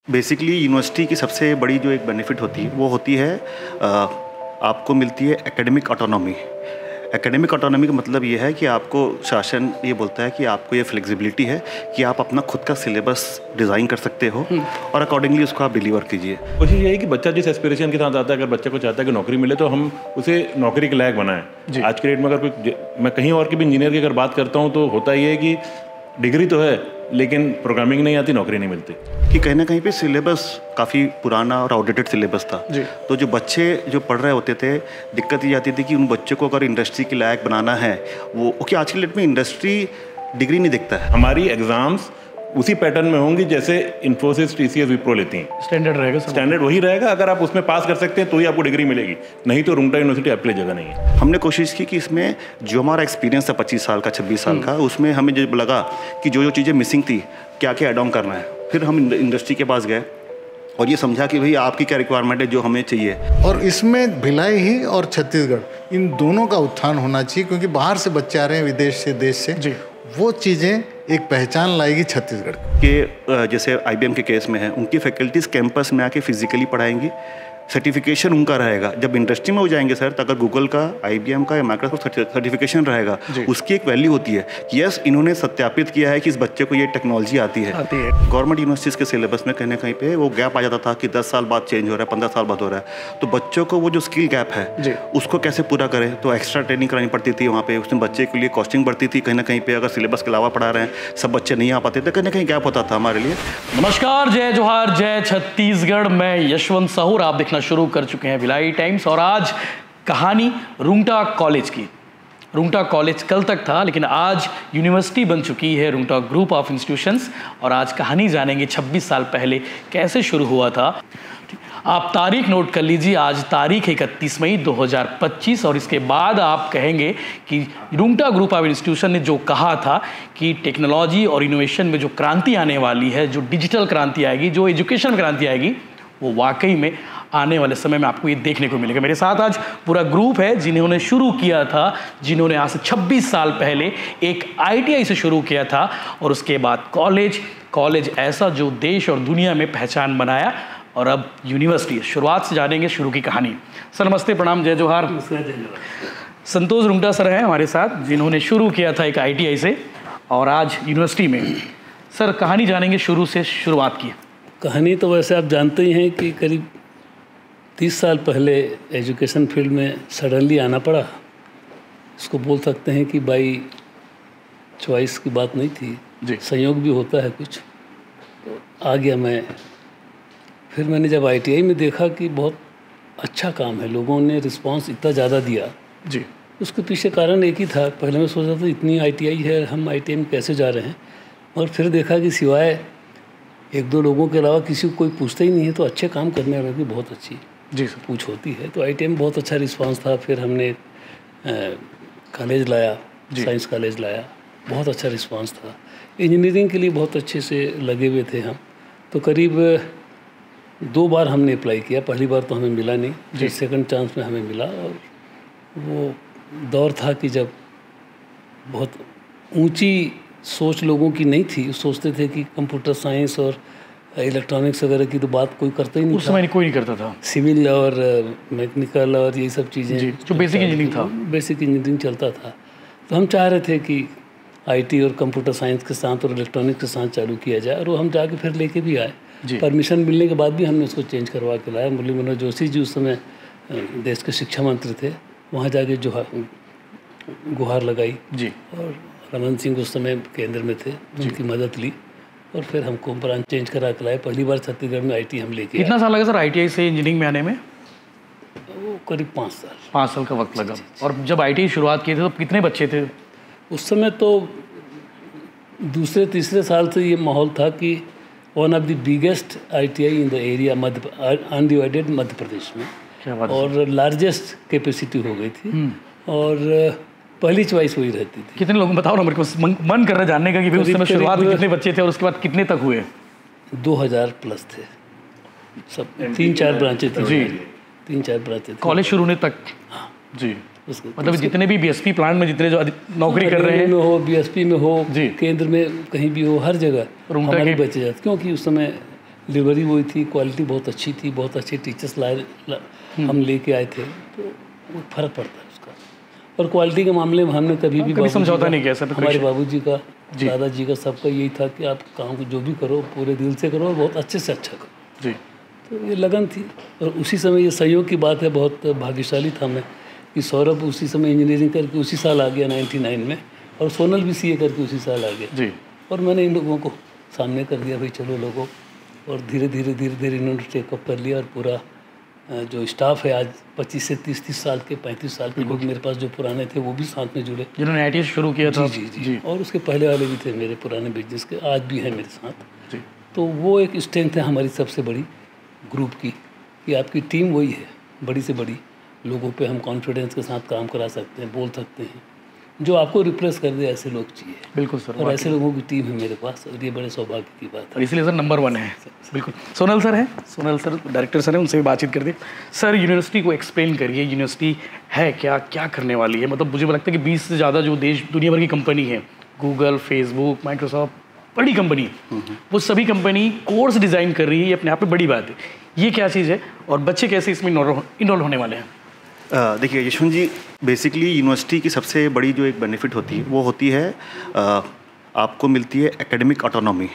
Basically university की सबसे बड़ी जो एक बेनिफिट होती है वो होती है आपको मिलती है एकेडमिक ऑटोनॉमी। एकेडमिक ऑटोनॉमी का मतलब ये है कि आपको शासन ये बोलता है कि आपको ये फ्लेक्सिबिलिटी है कि आप अपना खुद का सिलेबस डिज़ाइन कर सकते हो और अकॉर्डिंगली उसको आप डिलीवर कीजिए। कोशिश ये है कि बच्चा जिस एस्पिरेशन के साथ आता है, अगर बच्चे को चाहता है कि नौकरी मिले तो हम उसे नौकरी के लायक बनाएं। आज के डेट में अगर कोई, मैं कहीं और के भी इंजीनियर की अगर बात करता हूँ तो होता ये है कि डिग्री तो है लेकिन प्रोग्रामिंग नहीं आती, नौकरी नहीं मिलती। कि कहीं ना कहीं पे सिलेबस काफ़ी पुराना और आउटडेटेड सिलेबस था। तो जो बच्चे जो पढ़ रहे होते थे, दिक्कत ये आती थी कि उन बच्चों को अगर इंडस्ट्री के लायक बनाना है वो, क्योंकि आज के डेट में इंडस्ट्री डिग्री नहीं देखता है। हमारी एग्जाम्स उसी पैटर्न में होंगी जैसे इन्फोसिस, टीसीएस, विप्रो लेती हैं। स्टैंडर्ड रहेगा, स्टैंडर्ड वही रहेगा। अगर आप उसमें पास कर सकते हैं तो ही आपको डिग्री मिलेगी, नहीं तो रुंगटा यूनिवर्सिटी आपके लिए जगह नहीं है। हमने कोशिश की कि इसमें जो हमारा एक्सपीरियंस था 25 साल का, 26 साल का, उसमें हमें जो लगा कि जो चीज़ें मिसिंग थी, क्या क्या एड ऑन करना है। फिर हम इंडस्ट्री के पास गए और ये समझा कि भाई आपकी क्या रिक्वायरमेंट है जो हमें चाहिए। और इसमें भिलाई ही और छत्तीसगढ़, इन दोनों का उत्थान होना चाहिए, क्योंकि बाहर से बच्चे आ रहे हैं, विदेश से, देश से जी। वो चीज़ें एक पहचान लाएगी छत्तीसगढ़ के। जैसे IBM के केस में है, उनकी फैकल्टीज़ कैंपस में आके फिजिकली पढ़ाएंगी, सर्टिफिकेशन उनका रहेगा। जब इंडस्ट्री में हो जाएंगे सर, तो अगर गूगल का, IBM का या माइक्रोसॉफ्ट सर्टिफिकेशन रहेगा, उसकी एक वैल्यू होती है कि यस, इन्होंने सत्यापित किया है कि इस बच्चे को ये टेक्नोलॉजी आती है। गवर्नमेंट यूनिवर्सिटीज़ के सिलेबस में कहीं ना कहीं पे वो गैप आ जाता था कि 10 साल बाद चेंज हो रहा है, 15 साल बाद हो रहा है। तो बच्चों को वो जो स्किल गैप है उसको कैसे पूरा करें, तो एक्स्ट्रा ट्रेनिंग करानी पड़ती थी वहाँ पे। उसमें बच्चे के लिए कॉस्टिंग बढ़ती थी। कहीं ना कहीं पे अगर सिलेबस के अलावा पढ़ा रहे हैं, सब बच्चे नहीं आ पाते थे, कहीं ना कहीं गैप होता था हमारे लिए। नमस्कार, जय जोहार, जय छत्तीसगढ़। मैं यशवंत साहू, आप देखना शुरू कर चुके हैं भिलाई टाइम्स। और आज कहानी रुंगटा कॉलेज की। रुंगटा कॉलेज कल तक था, लेकिन आज यूनिवर्सिटी बन चुकी है रुंगटा ग्रुप ऑफ इंस्टीट्यूशंस। और आज कहानी जानेंगे 26 साल पहले कैसे शुरू हुआ था। आप तारीख नोट कर लीजिए, आज तारीख 31 मई 2025। और इसके बाद आप कहेंगे कि रुंगटा ग्रुप ऑफ इंस्टीट्यूशन ने जो कहा था कि टेक्नोलॉजी और इनोवेशन में जो क्रांति आने वाली है, जो डिजिटल क्रांति आएगी, जो एजुकेशन क्रांति आएगी, वो वाकई में आने वाले समय में आपको ये देखने को मिलेगा। मेरे साथ आज पूरा ग्रुप है जिन्होंने शुरू किया था, जिन्होंने आज से 26 साल पहले एक ITI से शुरू किया था और उसके बाद कॉलेज ऐसा जो देश और दुनिया में पहचान बनाया, और अब यूनिवर्सिटी। शुरुआत से जानेंगे शुरू की कहानी। सर नमस्ते, प्रणाम, जय जोहार। संतोष रुंगटा सर हैं हमारे साथ, जिन्होंने शुरू किया था एक ITI से और आज यूनिवर्सिटी में। सर कहानी जानेंगे शुरू से, शुरुआत की कहानी। तो वैसे आप जानते ही हैं कि करीब 30 साल पहले एजुकेशन फील्ड में सडनली आना पड़ा। इसको बोल सकते हैं कि बाई चॉइस की बात नहीं थी जी, संयोग भी होता है कुछ। तो आ गया मैं। फिर मैंने जब ITI में देखा कि बहुत अच्छा काम है, लोगों ने रिस्पांस इतना ज़्यादा दिया जी। उसके पीछे कारण एक ही था। पहले मैं सोचा था इतनी ITI है, हम ITI में कैसे जा रहे हैं। और फिर देखा कि सिवाय एक दो लोगों के अलावा किसी को कोई पूछता ही नहीं है, तो अच्छे काम करने वालों की बहुत अच्छी जी सर पूछ होती है। तो ITI में बहुत अच्छा रिस्पांस था। फिर हमने कॉलेज लाया, साइंस कॉलेज लाया, बहुत अच्छा रिस्पांस था। इंजीनियरिंग के लिए बहुत अच्छे से लगे हुए थे हम। तो करीब 2 बार हमने अप्लाई किया। पहली बार तो हमें मिला नहीं जी, सेकंड चांस में हमें मिला। और वो दौर था कि जब बहुत ऊंची सोच लोगों की नहीं थी। सोचते थे कि कंप्यूटर साइंस और इलेक्ट्रॉनिक्स वगैरह की तो बात कोई करता ही नहीं। उस समय कोई नहीं करता था। सिविल और मैकेनिकल और ये सब चीज़ें जो बेसिक इंजीनियरिंग था, बेसिक इंजीनियरिंग चलता था। तो हम चाह रहे थे कि IT और कंप्यूटर साइंस के साथ और इलेक्ट्रॉनिक्स के साथ चालू किया जाए। और वो हम जाके फिर लेके भी आए। परमिशन मिलने के बाद भी हमने उसको चेंज करवा के लाया। मुरली मनोहर जोशी जी उस समय देश के शिक्षा मंत्री थे, वहाँ जाके जो गुहार लगाई जी। और रमन सिंह उस समय केंद्र में थे, उनकी मदद ली और फिर हमको ब्रांच चेंज करा के लाए। पहली बार छत्तीसगढ़ में IT हम लेके। कितना साल लगा सर ITI से इंजीनियरिंग में आने में? वो करीब 5 साल। 5 साल का वक्त लगा। और जब ITI शुरुआत किए थे तो कितने बच्चे थे उस समय? तो दूसरे तीसरे साल से ये माहौल था कि one of the biggest ITI in the area, undivided Madhya Pradesh में, और लार्जेस्ट कैपेसिटी हो गई थी। और पहली चॉइस वही रहती थी। कितने लोग बताओ ना, मेरे को मन कर रहा है जानने का कि उस समय शुरुआत में कितने बच्चे थे और उसके बाद कितने तक हुए? 2000 प्लस थे सब। 3-4 ब्रांचें थी जी, 3-4 ब्रांचें। कॉलेज शुरू होने तक जी। मतलब जितने भी BSP प्लांट में जितने जो नौकरी कर रहे हैं, में हो, BSP में हो जी, केंद्र में कहीं भी हो, हर जगह हमारे बच्चे जाते। क्योंकि उस समय डिलीवरी वही थी, क्वालिटी बहुत अच्छी थी, बहुत अच्छे टीचर्स हम लेके आए थे, तो वो फ़र्क पड़ता है उसका। और क्वालिटी के मामले में हमने कभी भी समझौता नहीं किया सर। हमारे बाबूजी का, दादाजी का, सबका यही था कि आप काम को जो भी करो पूरे दिल से करो और बहुत अच्छे से अच्छा करो जी। तो ये लगन थी। और उसी समय ये सहयोग की बात है, बहुत भाग्यशाली था मैं कि सौरभ उसी समय इंजीनियरिंग करके उसी साल आ गया 99 में, और सोनल भी CA करके उसी साल आ गया जी। और मैंने इन लोगों को सामने कर दिया, भाई चलो लोगों, और धीरे धीरे इन्होंने टेकअप कर लिया। और पूरा जो स्टाफ है आज 25 से 30 साल के, 35 साल के लोग मेरे पास जो पुराने थे वो भी साथ में जुड़े, जिन्होंने ITS शुरू किया था। जी। और उसके पहले वाले भी थे मेरे पुराने बिजनेस के, आज भी हैं मेरे साथ जी। तो वो एक स्ट्रेंथ है हमारी सबसे बड़ी ग्रुप की, कि आपकी टीम वही है बड़ी से बड़ी, लोगों पे हम कॉन्फिडेंस के साथ काम करा सकते हैं, बोल सकते हैं, जो आपको रिप्लेस कर दे, ऐसे लोग चाहिए। बिल्कुल सर, और ऐसे लोगों की टीम है मेरे पास, और ये बड़े सौभाग्य की बात है। इसलिए सर नंबर 1 है। बिल्कुल। सोनल सर हैं, सोनल सर डायरेक्टर सर हैं, उनसे भी बातचीत करते हैं। सर यूनिवर्सिटी को एक्सप्लेन करिए, यूनिवर्सिटी है क्या, क्या करने वाली है? मतलब मुझे लगता है कि 20 से ज़्यादा जो दुनिया भर की कंपनी है, गूगल, फेसबुक, माइक्रोसॉफ्ट, बड़ी कंपनी, वो सभी कंपनी कोर्स डिज़ाइन कर रही है, ये अपने आप में बड़ी बात है। ये क्या चीज़ है और बच्चे कैसे इसमें इनरोल होने वाले हैं? देखिए यशवंत जी, बेसिकली यूनिवर्सिटी की सबसे बड़ी जो एक बेनिफिट होती है वो होती है आपको मिलती है एकेडमिक ऑटोनॉमी।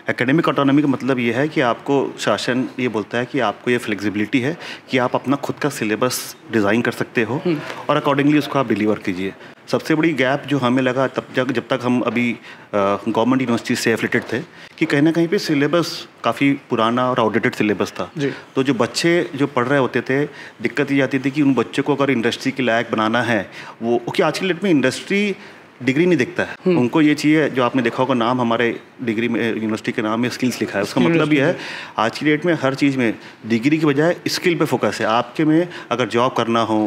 एकेडमिक ऑटोनॉमी का मतलब ये है कि आपको शासन ये बोलता है कि आपको ये फ्लेक्सिबिलिटी है कि आप अपना खुद का सिलेबस डिज़ाइन कर सकते हो और अकॉर्डिंगली उसको आप डिलीवर कीजिए। सबसे बड़ी गैप जो हमें लगा जब तक हम अभी गवर्नमेंट यूनिवर्सिटी से एफिलेटेड थे, कि कहीं ना कहीं पे सिलेबस काफ़ी पुराना और आउटडेटेड सिलेबस था। तो जो बच्चे जो पढ़ रहे होते थे, दिक्कत ये आती थी कि उन बच्चों को अगर इंडस्ट्री के लायक बनाना है, वो क्योंकि आज की डेट में इंडस्ट्री डिग्री नहीं देखता है, उनको ये चाहिए, जो आपने देखा होगा नाम हमारे डिग्री में यूनिवर्सिटी के नाम में स्किल्स लिखा है, उसका मतलब ये है आज की डेट में हर चीज़ में डिग्री की बजाय स्किल पे फोकस है। आपके में अगर जॉब करना हो,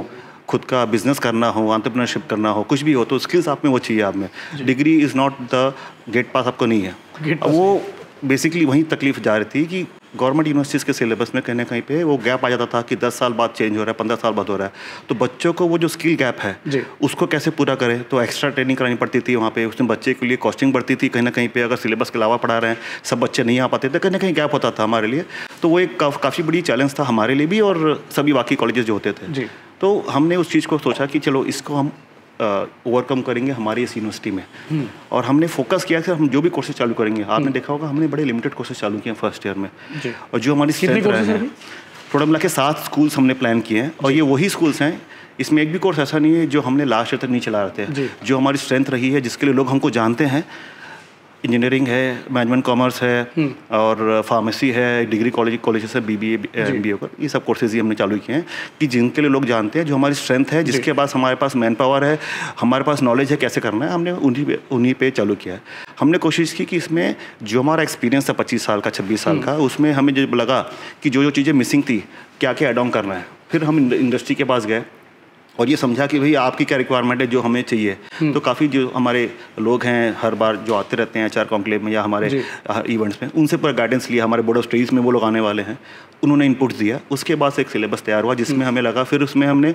खुद का बिजनेस करना हो, एंटरप्रेन्योरशिप करना हो, कुछ भी हो, तो स्किल्स आप में वो चाहिए। आप में degree is not the gate pass, आपको नहीं है। वो बेसिकली वहीं तकलीफ जा रही थी कि गवर्नमेंट यूनिवर्सिटीज़ के सिलेबस में कहीं ना कहीं पे वो गैप आ जाता था कि 10 साल बाद चेंज हो रहा है, 15 साल बाद हो रहा है। तो बच्चों को वो जो स्किल गैप है उसको कैसे पूरा करें, तो एक्स्ट्रा ट्रेनिंग करानी पड़ती थी वहाँ पे। उसमें बच्चे के लिए कॉस्टिंग बढ़ती थी, कहीं ना कहीं पे अगर सिलेबस के अलावा पढ़ा रहे हैं, सब बच्चे नहीं आ पाते थे, कहीं ना कहीं गैप होता था हमारे लिए। तो वो एक काफ़ी बड़ी चैलेंज था हमारे लिए भी और सभी बाकी कॉलेजेस जो होते थे। तो हमने उस चीज़ को सोचा कि चलो इसको हम ओवरकम करेंगे हमारी इस यूनिवर्सिटी में। और हमने फोकस किया कि हम जो भी कोर्सेज चालू करेंगे, आपने देखा होगा हमने बड़े लिमिटेड कोर्सेज चालू किए हैं फर्स्ट ईयर में, और जो हमारी स्ट्रेंथ रहे हैं, थोड़ा मिला के 7 स्कूल्स हमने प्लान किए हैं, और ये वही स्कूल्स हैं, इसमें एक भी कोर्स ऐसा नहीं है जो हमने लास्ट ईयर तक नहीं चला रहे थे। जो हमारी स्ट्रेंथ रही है, जिसके लिए लोग हमको जानते हैं, इंजीनियरिंग है, मैनेजमेंट कॉमर्स है और फार्मेसी है, डिग्री कॉलेजेस है, BBA MBA का, ये सब कोर्सेज ही हमने चालू किए हैं कि जिनके लिए लोग जानते हैं, जो हमारी स्ट्रेंथ है, जिसके पास हमारे पास मैन पावर है, हमारे पास नॉलेज है कैसे करना है, हमने उन्हीं पे चालू किया है। हमने कोशिश की कि इसमें जो हमारा एक्सपीरियंस था 25 साल का, 26 साल का, उसमें हमें जो लगा कि जो चीज़ें मिसिंग थी, क्या क्या एड ऑन करना है। फिर हम इंडस्ट्री के पास गए और ये समझा कि भाई आपकी क्या रिक्वायरमेंट है जो हमें चाहिए। तो काफ़ी जो हमारे लोग हैं हर बार जो आते रहते हैं HR कॉन्क्लेव में या हमारे इवेंट्स में, उनसे पूरा गाइडेंस लिया। हमारे बोर्ड ऑफ स्टडीज़ में वो लोग आने वाले हैं, उन्होंने इनपुट दिया। उसके बाद से एक सिलेबस तैयार हुआ जिसमें हमें लगा, फिर उसमें हमने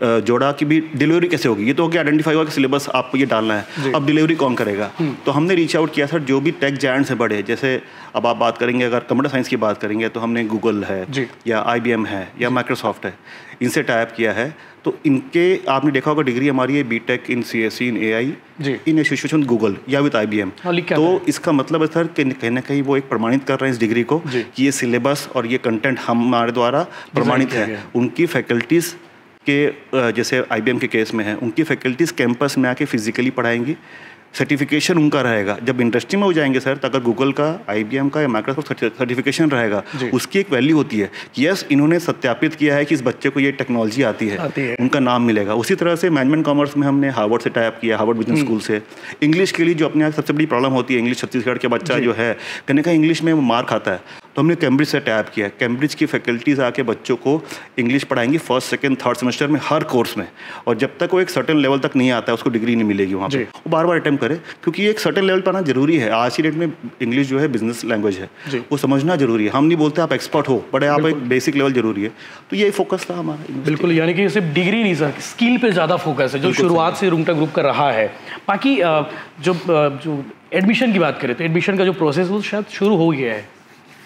जोड़ा कि भी डिलीवरी कैसे होगी। ये तो होगी आइडेंटिफाई हुआ कि सिलेबस आपको ये डालना है, अब डिलीवरी कौन करेगा। तो हमने रीच आउट किया सर, जो भी टेक जायंट्स हैं बड़े, जैसे अब आप बात करेंगे, अगर कंप्यूटर साइंस की बात करेंगे तो हमने गूगल है या IBM है या माइक्रोसॉफ्ट है, इनसे टाइप किया है। तो इनके आपने देखा होगा डिग्री हमारी है BTech in CSE in AI in association Google या विद IBM। तो इसका मतलब है सर कि कहीं ना कहीं वो एक प्रमाणित कर रहे हैं इस डिग्री को कि ये सिलेबस और ये कंटेंट हमारे द्वारा प्रमाणित है। उनकी फैकल्टीज़ के जैसे IBM के केस में है, उनकी फैकल्टीज़ कैंपस में आके फिजिकली पढ़ाएंगी, सर्टिफिकेशन उनका रहेगा। जब इंडस्ट्री में हो जाएंगे सर, तो अगर गूगल का, IBM का या माइक्रोसॉफ्ट सर्टिफिकेशन रहेगा, उसकी एक वैल्यू होती है कि यस इन्होंने सत्यापित किया है कि इस बच्चे को ये टेक्नोलॉजी आती है, उनका नाम मिलेगा। उसी तरह से मैनेजमेंट कॉमर्स में हमने हार्वर्ड से टाइप किया, हार्वर्ड बिजनेस स्कूल से। इंग्लिश के लिए जो अपने यहाँ सबसे बड़ी प्रॉब्लम होती है, इंग्लिश छत्तीसगढ़ के बच्चा जो है कहीं ना कहीं इंग्लिश में मार खाता है, तो हमने कैम्ब्रिज से टैप किया। कैम्ब्रिज की फैकल्टीज़ आके बच्चों को इंग्लिश पढ़ाएंगी फर्स्ट सेकंड थर्ड सेमेस्टर में हर कोर्स में, और जब तक वो एक सर्टेन लेवल तक नहीं आता है उसको डिग्री नहीं मिलेगी वहाँ पे। वो बार बार अटेम्प्ट करे, क्योंकि ये एक सर्टेन लेवल पर आना जरूरी है। आज की डेट में इंग्लिश जो है बिजनेस लैंग्वेज है, वो समझना जरूरी है। हम नहीं बोलते आप एक्सपर्ट हो, बट आप एक बेसिक लेवल जरूरी है। तो ये फोकस था हमारा। बिल्कुल, यानी कि सिर्फ डिग्री नहीं सर, स्किल पे ज़्यादा फोकस है जो शुरुआत से रूंगटा ग्रुप कर रहा है। बाकी जो एडमिशन की बात करें तो एडमिशन का जो प्रोसेस वो शायद शुरू हो गया है,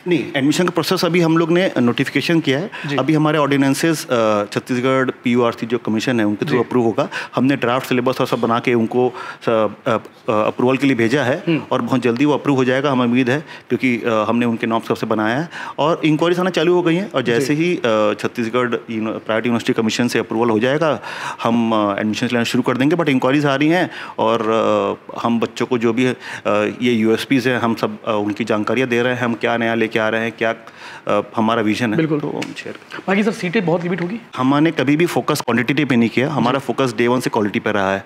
नहीं, एडमिशन का प्रोसेस अभी हम लोग ने नोटिफिकेशन किया है। अभी हमारे ऑर्डिनेंसेस छत्तीसगढ़ PURC जो कमीशन है उनके थ्रू अप्रूव होगा। हमने ड्राफ्ट सिलेबस और सब बना के उनको अप्रूवल के लिए भेजा है और बहुत जल्दी वो अप्रूव हो जाएगा, हमें उम्मीद है, क्योंकि हमने उनके नॉर्म्स सबसे बनाया है और इंक्वायरीज आना चालू हो गई हैं। और जैसे ही छत्तीसगढ़ प्राइवेट यूनिवर्सिटी कमीशन से अप्रूवल हो जाएगा हम एडमिशन लेना शुरू कर देंगे। बट इंक्वायरीज आ रही हैं और हम बच्चों को जो भी ये USPs हैं हम सब उनकी जानकारियाँ दे रहे हैं, हम क्या नया लेके आ रहे हैं, क्या हमारा विजन है। बिल्कुल। तो हम शेयर करें। बाकी सर सीटें बहुत लिमिट होगी? हमने कभी भी फोकस क्वांटिटी पे नहीं किया, हमारा फोकस डे 1 से क्वालिटी पे रहा है।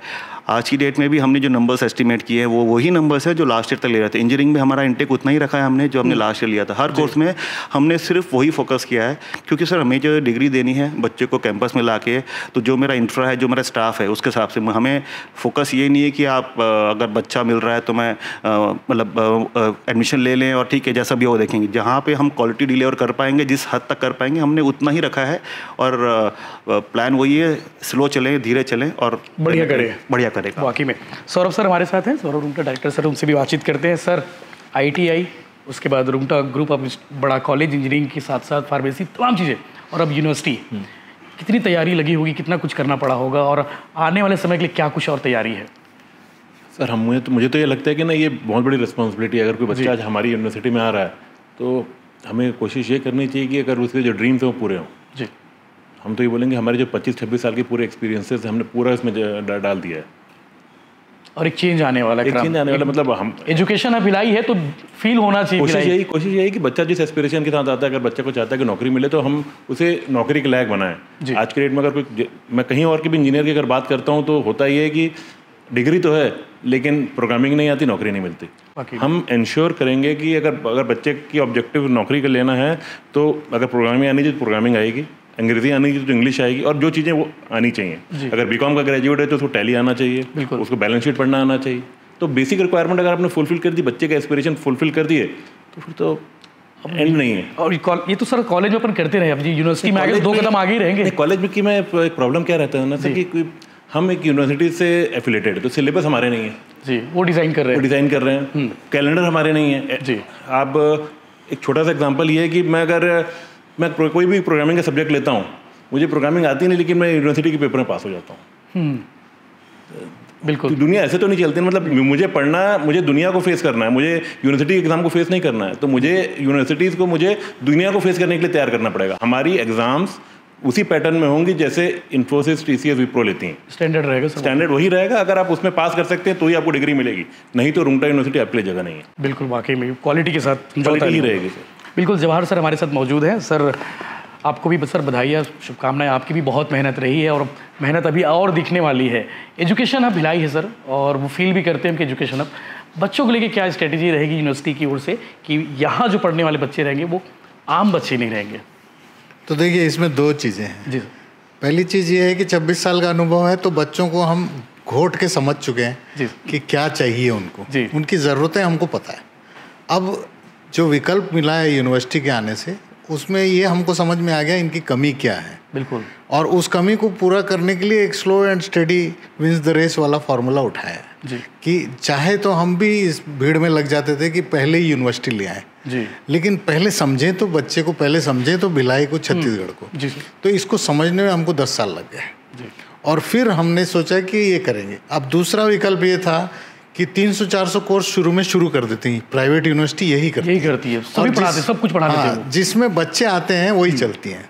आज की डेट में भी हमने जो नंबर्स एस्टिमेट किए हैं वो वही नंबर्स है जो लास्ट ईयर तक ले रहे थे। इंजीनियरिंग में हमारा इंटेक उतना ही रखा है हमने जो हमने लास्ट ईयर लिया था। हर कोर्स में हमने सिर्फ वही फोकस किया है, क्योंकि सर हमें जो डिग्री देनी है बच्चे को कैंपस में ला के, तो जो मेरा इंफ्रा है, जो मेरा स्टाफ है, उसके हिसाब से हमें फोकस ये नहीं है कि आप अगर बच्चा मिल रहा है तो मैं मतलब एडमिशन ले लें और ठीक है जैसा भी वो देखेंगे। जहाँ पे हम क्वालिटी डिलीवर कर पाएंगे, जिस हद तक कर पाएंगे, हमने उतना ही रखा है। और प्लान वही है, स्लो चलें, धीरे चलें और बढ़िया करें। वाकई में सौरभ सर हमारे साथ हैं, सौरभ रूंगटा डायरेक्टर सर, उनसे भी बातचीत करते हैं। सर ITI, उसके बाद रूंगटा ग्रुप ऑफ बड़ा कॉलेज, इंजीनियरिंग के साथ साथ फार्मेसी, तमाम चीज़ें, और अब यूनिवर्सिटी, कितनी तैयारी लगी होगी, कितना कुछ करना पड़ा होगा और आने वाले समय के लिए क्या कुछ और तैयारी है? सर मुझे तो ये लगता है कि ना ये बहुत बड़ी रिस्पॉन्सिबिलिटी है। अगर कोई बच्चा आज हमारी यूनिवर्सिटी में आ रहा है तो हमें कोशिश ये करनी चाहिए कि अगर उसके जो ड्रीम्स हैं वो पूरे हों। जी, हम तो ये बोलेंगे हमारे जो 25-26 साल के पूरे एक्सपीरियंसेस हमने पूरा इसमें डाल दिया है और एक चेंज आने वाला है। मतलब हम एजुकेशन अब भिलाई है तो फील होना चाहिए। कोशिश यही कि बच्चा जिस एस्पिरेशन के साथ आता है, अगर बच्चे को चाहता है कि नौकरी मिले तो हम उसे नौकरी के लायक बनाएं। आज के डेट में अगर कोई, मैं कहीं और के भी इंजीनियर की अगर बात करता हूँ तो होता ये है कि डिग्री तो है लेकिन प्रोग्रामिंग नहीं आती, नौकरी नहीं मिलती। हम इंश्योर करेंगे कि अगर बच्चे की ऑब्जेक्टिव नौकरी का लेना है तो अगर प्रोग्रामिंग आनी चाहिए तो प्रोग्रामिंग आएगी, अंग्रेजी आनी चाहिए तो इंग्लिश आएगी, और जो चीज़ें वो आनी चाहिए। अगर BCom का ग्रेजुएट है तो उसको टैली आना चाहिए, उसको बैलेंस शीट पढ़ना आना चाहिए। तो बेसिक रिक्वायरमेंट अगर आपने फुलफिल कर दी, बच्चे का एस्पिरेशन फुलफिल कर दिए, तो फिर तो एंड नहीं है। और ये तो सर कॉलेज में अपन करते रहे, अब जी यूनिवर्सिटी में आगे 2 कदम आगे ही रहेंगे। कॉलेज में कि मैं एक प्रॉब्लम क्या रहता है ना सर, कि हम एक यूनिवर्सिटी से एफिलेटेड है तो सिलेबस हमारे नहीं है जी, वो डिज़ाइन कर रहे हैं, कैलेंडर हमारे नहीं है जी। अब एक छोटा सा एग्जांपल ये है कि मैं कोई भी प्रोग्रामिंग का सब्जेक्ट लेता हूँ, मुझे प्रोग्रामिंग आती नहीं लेकिन मैं यूनिवर्सिटी के पेपर में पास हो जाता हूँ। बिल्कुल। तो दुनिया ऐसे तो नहीं चलती, मतलब मुझे पढ़ना है, मुझे दुनिया को फेस करना है, मुझे यूनिवर्सिटी एग्जाम को फेस नहीं करना है। तो मुझे यूनिवर्सिटीज़ को मुझे दुनिया को फेस करने के लिए तैयार करना पड़ेगा। हमारी एग्जाम्स उसी पैटर्न में होंगी जैसे इन्फोसिस, TCS, विप्रो लेती हैं। स्टैंडर्ड रहेगा, स्टैंडर्ड वही रहेगा। अगर आप उसमें पास कर सकते हैं तो ही आपको डिग्री मिलेगी, नहीं तो रूंगटा यूनिवर्सिटी आपके लिए जगह नहीं है। बिल्कुल, वाकई में क्वालिटी के साथ क्वालिटी ही रहेगी। बिल्कुल। जवाहर सर हमारे साथ मौजूद हैं। सर आपको भी सर बधाई, शुभकामनाएं। आपकी भी बहुत मेहनत रही है और मेहनत अभी और दिखने वाली है। एजुकेशन अब भिलाई है सर, और वो फील भी करते हैं कि एजुकेशन अब बच्चों को लेके क्या स्ट्रेटेजी रहेगी यूनिवर्सिटी की ओर से कि यहाँ जो पढ़ने वाले बच्चे रहेंगे वो आम बच्चे नहीं रहेंगे? तो देखिए, इसमें 2 चीज़ें हैं जी। पहली चीज़ ये है कि 26 साल का अनुभव है तो बच्चों को हम घोट के समझ चुके हैं कि क्या चाहिए उनको, उनकी ज़रूरतें हमको पता है। अब जो विकल्प मिला है यूनिवर्सिटी के आने से, उसमें ये हमको समझ में आ गया इनकी कमी क्या है। बिल्कुल। और उस कमी को पूरा करने के लिए एक slow and steady wins the race वाला फार्मूला उठाया जी। कि चाहे तो हम भी इस भीड़ में लग जाते थे कि पहले ही यूनिवर्सिटी ले आए जी, लेकिन पहले समझें तो बच्चे को, पहले समझें तो भिलाई को, छत्तीसगढ़ को जी। तो इसको समझने में हमको 10 साल लग गए और फिर हमने सोचा कि ये करेंगे। अब दूसरा विकल्प ये था कि 300-400 कोर्स शुरू में शुरू कर देते हैं, प्राइवेट यूनिवर्सिटी यही करती है, सभी पढ़ाते, सब कुछ पढ़ा देते हैं। जिसमें बच्चे आते हैं वही चलती हैं।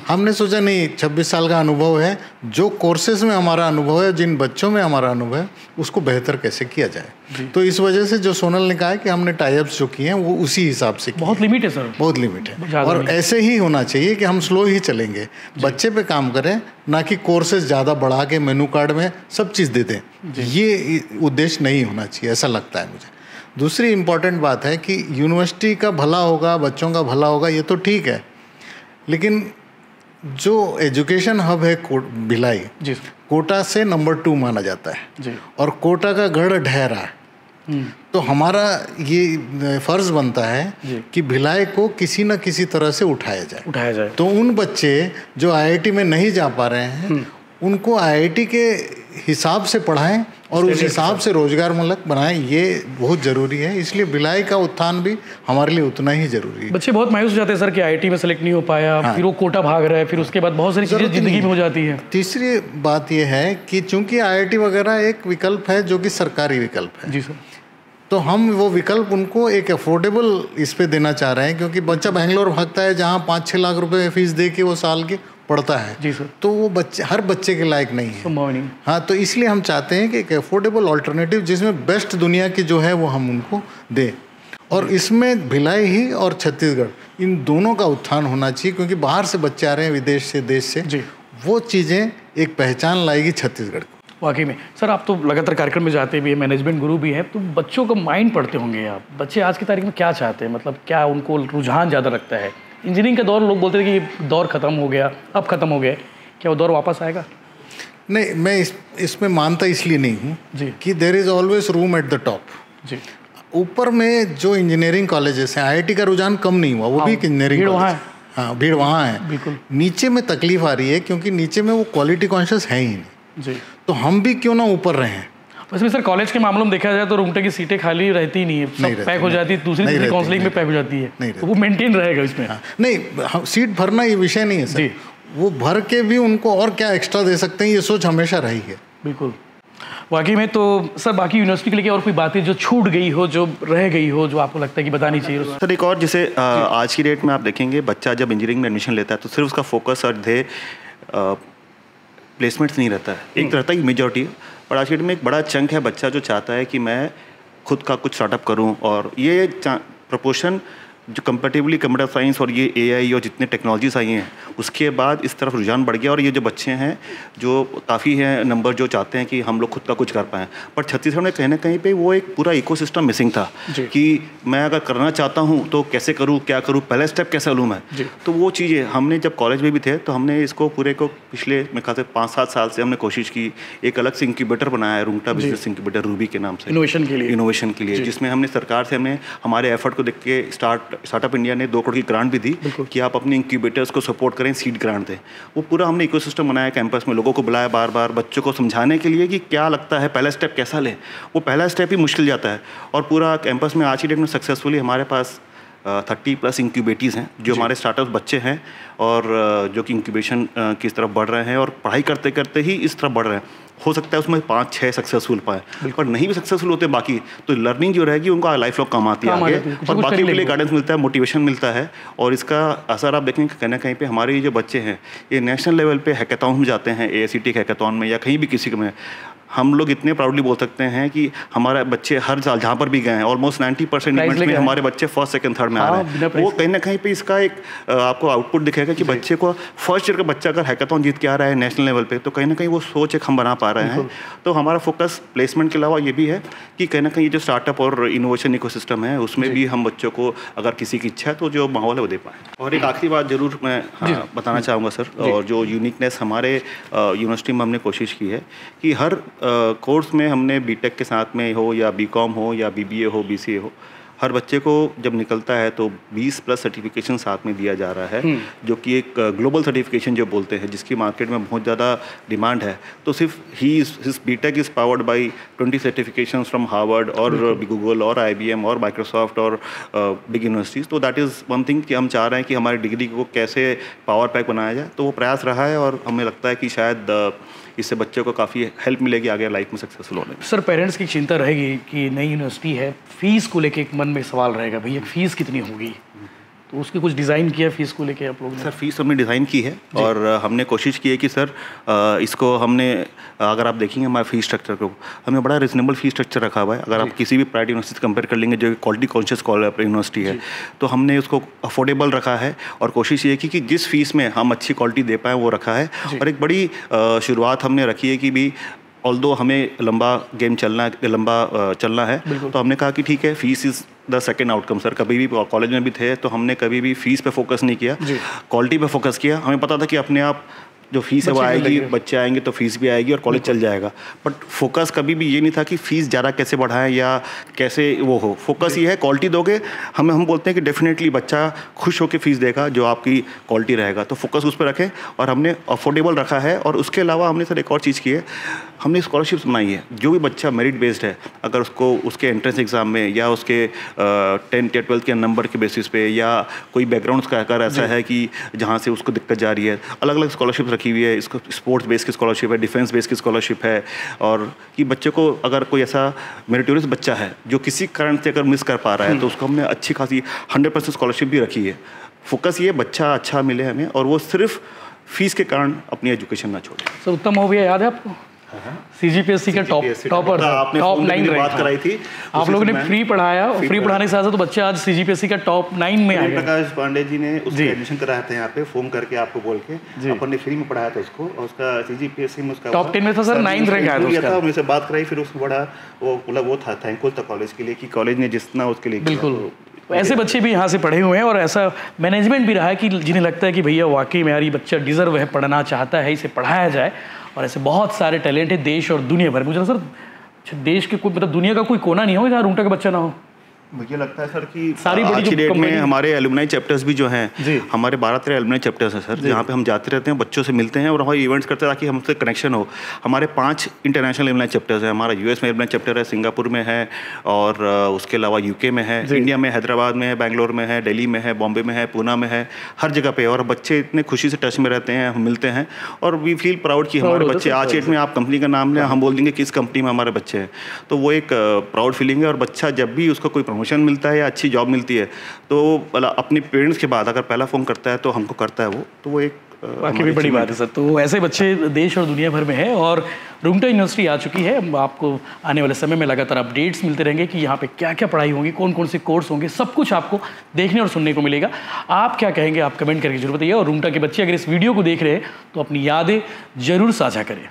हमने सोचा नहीं, 26 साल का अनुभव है, जो कोर्सेज में हमारा अनुभव है, जिन बच्चों में हमारा अनुभव है, उसको बेहतर कैसे किया जाए। तो इस वजह से जो सोनल ने कहा है कि हमने टाई-अप्स जो किए हैं वो उसी हिसाब से। बहुत लिमिट है सर, बहुत लिमिट है, और ऐसे ही होना चाहिए कि हम स्लो ही चलेंगे, बच्चे पे काम करें, ना कि कोर्सेज ज़्यादा बढ़ा के मेनू कार्ड में सब चीज़ दे दें। ये उद्देश्य नहीं होना चाहिए, ऐसा लगता है मुझे। दूसरी इम्पॉर्टेंट बात है कि यूनिवर्सिटी का भला होगा, बच्चों का भला होगा, ये तो ठीक है, लेकिन जो एजुकेशन हब है भिलाई, कोटा से नंबर 2 माना जाता है और कोटा का गढ़ ढह रहा है। तो हमारा ये फर्ज बनता है कि भिलाई को किसी न किसी तरह से उठाया जाए। तो उन बच्चे जो IIT में नहीं जा पा रहे हैं उनको IIT के हिसाब से पढ़ाएं और उस हिसाब से रोजगारमूलक बनाएं, ये बहुत ज़रूरी है। इसलिए भिलाई का उत्थान भी हमारे लिए उतना ही ज़रूरी है। बच्चे बहुत मायूस हो जाते हैं सर कि IIT में सेलेक्ट नहीं हो पाया, फिर वो कोटा भाग रहा है, फिर उसके बाद बहुत सारी चीज़ें ज़िंदगी में हो जाती है। तीसरी बात ये है कि चूंकि IIT वगैरह एक विकल्प है जो कि सरकारी विकल्प है जी सर, तो हम वो विकल्प उनको एक अफोर्डेबल इस पे देना चाह रहे हैं, क्योंकि बच्चा बेंगलोर भागता है जहाँ 5-6 लाख रुपए फीस दे के वो साल की पढ़ता है जी सर, तो वो बच्चे हर बच्चे के लायक नहीं है, संभव नहीं। हाँ, तो इसलिए हम चाहते हैं कि एक अफोर्डेबल ऑल्टरनेटिव जिसमें बेस्ट दुनिया की जो है वो हम उनको दें, और इसमें भिलाई ही और छत्तीसगढ़ इन दोनों का उत्थान होना चाहिए, क्योंकि बाहर से बच्चे आ रहे हैं, विदेश से, देश से जी। वो चीज़ें एक पहचान लाएगी छत्तीसगढ़ को। वाकई में सर, आप तो लगातार कार्यक्रम में जाते भी हैं, मैनेजमेंट गुरु भी हैं, तो बच्चों का माइंड पढ़ते होंगे आप। बच्चे आज की तारीख में क्या चाहते हैं, मतलब क्या उनको रुझान ज़्यादा रखता है? इंजीनियरिंग का दौर लोग बोलते थे कि दौर ख़त्म हो गया, अब ख़त्म हो गया, क्या वो दौर वापस आएगा? नहीं, मैं इसमें मानता इसलिए नहीं हूँ जी कि there is always room at the top. जी, ऊपर में जो इंजीनियरिंग कॉलेजेस हैं, IIT का रुझान कम नहीं हुआ, वो भी एक इंजीनियरिंग भीड़ वहाँ कॉलेज, हाँ, भीड़ वहाँ है। बिल्कुल। नीचे में तकलीफ आ रही है क्योंकि नीचे में वो क्वालिटी कॉन्शियस है ही नहीं, जी। तो हम भी क्यों ना ऊपर रहें। वैसे सर, कॉलेज के मामलों में देखा जाए तो रूमटे की सीटें खाली रहती ही नहीं है, सब पैक हो जाती है, दूसरी काउंसलिंग में पैक हो जाती है, तो वो मेंटेन रहेगा इसमें। नहीं, सीट भरना ये विषय नहीं है सर, वो भर के भी उनको और क्या एक्स्ट्रा दे सकते हैं, ये सोच हमेशा रही है। बिल्कुल, वाकई में। तो सर, बाकी यूनिवर्सिटी के लिए और कोई बातें जो छूट गई हो, जो रह गई हो, जो आपको लगता है कि बतानी चाहिए? सर एक और, जैसे आज की डेट में आप देखेंगे बच्चा जब इंजीनियरिंग में एडमिशन लेता है तो सिर्फ उसका फोकस और ध्येय प्लेसमेंट्स नहीं रहता है, एक रहता है मेजॉरिटी, पर आज की डेट में एक बड़ा चंक है बच्चा जो चाहता है कि मैं खुद का कुछ स्टार्टअप करूं, और ये प्रपोर्शन जो कंपेरेटिवली कंप्यूटर साइंस और ये AI और जितने टेक्नोलॉजीज आई हैं उसके बाद इस तरफ रुझान बढ़ गया, और ये जो बच्चे हैं जो काफ़ी हैं नंबर जो चाहते हैं कि हम लोग खुद का कुछ कर पाएँ, पर छत्तीसगढ़ में कहीं ना कहीं पे वो एक पूरा इकोसिस्टम मिसिंग था कि मैं अगर करना चाहता हूँ तो कैसे करूँ, क्या करूँ, पहला स्टेप कैसे लूँ मैं। तो वो चीज़ें हमने जब कॉलेज में भी थे तो हमने इसको पूरे को पिछले मेरे ख्याल से 5-7 साल से हमने कोशिश की, एक अलग से इंक्यूबेटर बनाया है, रूंगटा बिजनेस इंक्यूबेटर रूबी के नाम से, इनोवेशन के लिए, जिसमें हमने सरकार से हमने हमारे एफर्ट को देख के स्टार्टअप इंडिया ने 2 करोड़ की ग्रांट भी दी कि आप अपने इंक्यूबेटर्स को सपोर्ट करें, सीड ग्रांट दें। वो पूरा हमने इकोसिस्टम बनाया कैंपस में, लोगों को बुलाया बार बार बच्चों को समझाने के लिए कि क्या लगता है, पहला स्टेप कैसा लें। वो पहला स्टेप ही मुश्किल जाता है, और पूरा कैंपस में आज की डेट में सक्सेसफुली हमारे पास 30+ इंक्यूबेटीज़ हैं जो हमारे स्टार्टअप बच्चे हैं, और जो कि इंक्यूबेशन की तरफ बढ़ रहे हैं, और पढ़ाई करते करते ही इस तरफ बढ़ रहे हैं। हो सकता है उसमें 5-6 सक्सेसफुल पाए, पर नहीं भी सक्सेसफुल होते बाकी, तो लर्निंग जो रहेगी उनको लाइफ लॉन्ग काम आती है आगे, और बाकी के लिए गाइडेंस मिलता है, मोटिवेशन मिलता है, और इसका असर आप देखेंगे कहीं ना कहीं पे हमारे जो बच्चे हैं ये नेशनल लेवल पे हैकाथॉन में जाते हैं, AICTE हैकाथॉन में या कहीं भी किसी में। हम लोग इतने प्राउडली बोल सकते हैं कि हमारे बच्चे हर साल जहाँ पर भी गए हैं ऑलमोस्ट 90% इवेंट्स में हमारे बच्चे फर्स्ट सेकंड थर्ड में आ रहे हैं। वो कहीं ना कहीं पे इसका एक आपको आउटपुट दिखेगा कि बच्चे को फर्स्ट ईयर का बच्चा अगर हैकाथॉन जीत के आ रहा है नेशनल लेवल पे, तो कहीं ना कहीं वो सोच एक हम बना पा रहे हैं। तो हमारा फोकस प्लेसमेंट के अलावा ये भी है कि कहीं ना कहीं ये जो स्टार्टअप और इनोवेशन इकोसिस्टम है उसमें भी हम बच्चों को अगर किसी की इच्छा है तो जो माहौल है वो दे पाएँ। और एक आखिरी बात जरूर मैं बताना चाहूँगा सर, और जो यूनिकनेस हमारे यूनिवर्सिटी में हमने कोशिश की है कि हर कोर्स में हमने बीटेक के साथ में हो या बीकॉम हो या BBA हो BCA हो, हर बच्चे को जब निकलता है तो 20+ सर्टिफिकेशन साथ में दिया जा रहा है, जो कि एक ग्लोबल सर्टिफिकेशन जो बोलते हैं जिसकी मार्केट में बहुत ज़्यादा डिमांड है। तो सिर्फ his BTech is powered by 20 certifications from Harvard और गूगल और IBM और माइक्रोसॉफ्ट और बिग यूनिवर्सिटीज़। तो दैट इज़ वन थिंग कि हम चाह रहे हैं कि हमारी डिग्री को कैसे पावर पैक बनाया जाए, तो वो प्रयास रहा है, और हमें लगता है कि शायद इससे बच्चों को काफ़ी हेल्प मिलेगी आगे लाइफ में सक्सेसफुल होने में। सर, पेरेंट्स की चिंता रहेगी कि नई यूनिवर्सिटी है, फीस को लेके एक मन में सवाल रहेगा, भैया फीस कितनी होगी, तो उसकी कुछ डिज़ाइन किया फीस को लेके आप लोगों ने? सर फीस हमने डिज़ाइन की है, और हमने कोशिश की है कि सर इसको हमने, अगर आप देखेंगे हमारे फीस स्ट्रक्चर को, हमने बड़ा रिजनेबल फीस स्ट्रक्चर रखा हुआ है। अगर आप किसी भी प्राइवेट यूनिवर्सिटी से कंपेयर कर लेंगे जो क्वालिटी कॉन्शियस यूनिवर्सिटी है, तो हमने उसको अफोर्डेबल रखा है, और कोशिश ये की कि जिस फीस में हम अच्छी क्वालिटी दे पाएँ वो रखा है। और एक बड़ी शुरुआत हमने रखी है कि भी ऑल्दो हमें लंबा गेम चलना है, तो हमने कहा कि ठीक है, fees is the second outcome. Sir कभी भी कॉलेज में भी थे तो हमने कभी भी फीस पे फोकस नहीं किया, क्वालिटी पे फोकस किया। हमें पता था कि अपने आप जो फीस है वो आएगी, बच्चे आएंगे तो फीस भी आएगी और कॉलेज चल जाएगा। बट फोकस कभी भी ये नहीं था कि फ़ीस ज़्यादा कैसे बढ़ाएं या कैसे वो हो। फोकस ये है क्वालिटी दोगे, हम बोलते हैं कि डेफिनेटली बच्चा खुश होकर फीस देगा जो आपकी क्वालिटी रहेगा, तो फोकस उस पर रखें। और हमने अफोर्डेबल रखा है। और उसके अलावा हमने सर एक और चीज़ की है, हमने स्कॉलरशिप्स बनाई है। जो भी बच्चा मेरिट बेस्ड है, अगर उसको उसके एंट्रेंस एग्ज़ाम में या उसके 10th या 12th के नंबर के बेसिस पे या कोई बैकग्राउंड का अगर ऐसा है कि जहाँ से उसको दिक्कत जा रही है, अलग अलग स्कॉलरशिप रखी हुई है। इसको स्पोर्ट्स बेस की स्कॉलरशिप है, डिफेंस बेस की स्कॉलरशिप है। और कि बच्चे को अगर कोई ऐसा मेरिटोरियस बच्चा है जो किसी कारण से अगर मिस कर पा रहा है तो उसको हमने अच्छी खासी 100% स्कॉलरशिप भी रखी है। फोकस ये बच्चा अच्छा मिले हमें और वो सिर्फ फीस के कारण अपनी एजुकेशन ना छोड़े। सर उत्तम हो गया, याद है आपको? CGPSC का टॉपर टॉप 9 बात कराई थी, आप लोगों ने फ्री पढ़ाया और फ्री पढ़ाने के साथ तो बच्चे आज CGPSC का टॉप 9 में आ गए। प्रकाश पांडे जी ने उसका एडमिशन कराया था यहाँ पे, फोन करके आपको बोल के अपन ने फ्री में पढ़ाया था उसको। और उसका CGPSC में उसका टॉप 10 में था सर, 9th रैंक आया था उसका। उनसे बात कराई, फिर उसको बड़ा वो मतलब वो था, थैंकफुल था कॉलेज के लिए कि कॉलेज ने जितना उसके लिए। बिल्कुल, ऐसे बच्चे भी यहाँ से पढ़े हुए हैं और ऐसा मैनेजमेंट भी रहा है कि जिन्हें लगता है कि भैया वाकई में यार ये बच्चा डिजर्व है, पढ़ना चाहता है, इसे पढ़ाया जाए। और ऐसे बहुत सारे टैलेंट है देश और दुनिया भर में। मुझे सर देश के कोई मतलब दुनिया का कोई कोना नहीं हो जहाँ रूंटा का बच्चा ना हो। मुझे लगता है सर कि सारी आज की डेट में हमारे एलुमनाई चैप्टर्स भी जो हैं, हमारे 12-13 एलुमनाई चैप्टर्स हैं सर, जहाँ पे हम जाते रहते हैं, बच्चों से मिलते हैं और हमारे इवेंट्स करते हैं ताकि हमसे कनेक्शन हो। हमारे 5 इंटरनेशनल एलुमनाई चैप्टर्स हैं। हमारा US में एलुमनाई चैप्टर है, सिंगापुर में है और उसके अलावा UK में है, इंडिया में हैदराबाद में है, बैंगलोर में है, दिल्ली में है, बॉम्बे में है, पूना में है, हर जगह पे। और बच्चे इतने खुशी से टच में रहते हैं, हम मिलते हैं और वी फील प्राउड कि हमारे बच्चे आज डेट में, आप कंपनी का नाम लें, हम बोल देंगे किस कंपनी में हमारे बच्चे हैं, तो वो एक प्राउड फीलिंग है। और बच्चा जब भी उसको कोई प्रमोशन मिलता है या अच्छी जॉब मिलती है तो अपने पेरेंट्स के बाद अगर पहला फ़ोन करता है तो हमको करता है वो, तो वो एक बाकी भी बड़ी बात है सर। तो ऐसे बच्चे देश और दुनिया भर में हैं और रूंटा यूनिवर्सिटी आ चुकी है। आपको आने वाले समय में लगातार अपडेट्स मिलते रहेंगे कि यहाँ पे क्या क्या पढ़ाई होंगी, कौन कौन से कोर्स होंगे, सब कुछ आपको देखने और सुनने को मिलेगा। आप क्या कहेंगे, आप कमेंट करके जरूर बताइए। और रूंटा के बच्चे अगर इस वीडियो को देख रहे हैं तो अपनी यादें जरूर साझा करें।